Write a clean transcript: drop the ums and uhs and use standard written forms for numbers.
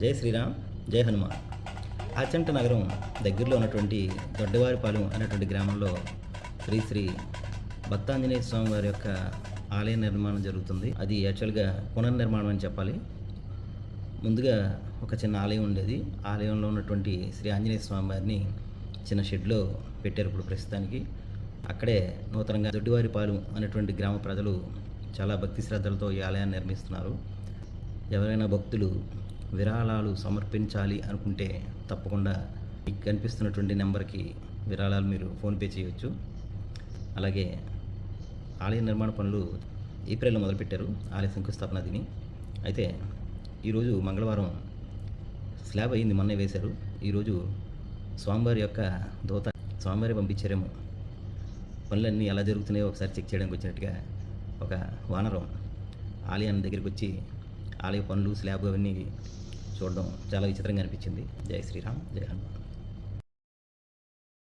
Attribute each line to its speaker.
Speaker 1: జై శ్రీరామ్, జై హనుమాన్. ఆచంట నగరం దగ్గరలో ఉన్నటువంటి దొడ్డవారిపాలెం అనేటువంటి గ్రామంలో శ్రీ శ్రీ భక్తాంజనేయ స్వామి వారి యొక్క ఆలయ నిర్మాణం జరుగుతుంది. అది యాక్చువల్గా పునర్నిర్మాణం అని చెప్పాలి. ముందుగా ఒక చిన్న ఆలయం ఉండేది. ఆలయంలో ఉన్నటువంటి శ్రీ ఆంజనేయ స్వామి వారిని చిన్న షెడ్లో పెట్టారు ఇప్పుడు ప్రస్తుతానికి. అక్కడే నూతనంగా దొడ్డివారిపాలెం అనేటువంటి గ్రామ ప్రజలు చాలా భక్తి శ్రద్ధలతో ఈ ఆలయాన్ని నిర్మిస్తున్నారు. ఎవరైనా భక్తులు విరాళాలు సమర్పించాలి అనుకుంటే తప్పకుండా మీకు కనిపిస్తున్నటువంటి నెంబర్కి విరాళాలు మీరు ఫోన్పే చేయవచ్చు. అలాగే ఆలయ నిర్మాణ పనులు ఏప్రిల్లో మొదలుపెట్టారు. ఆలయ శంకుస్థాపన దిని. అయితే ఈరోజు మంగళవారం స్లాబ్ అయింది, మొన్నే వేశారు. ఈరోజు స్వామివారి యొక్క దూత స్వామివారి పంపించారేమో. పనులన్నీ ఎలా జరుగుతున్నాయో ఒకసారి చెక్ చేయడానికి వచ్చినట్టుగా ఒక వానరం ఆలయాన్ని దగ్గరికి వచ్చి ఆలయ పనులు స్లాబ్ అవన్నీ చూడడం చాలా విచిత్రంగా అనిపించింది. జై శ్రీరామ్, జై హనుమాన్.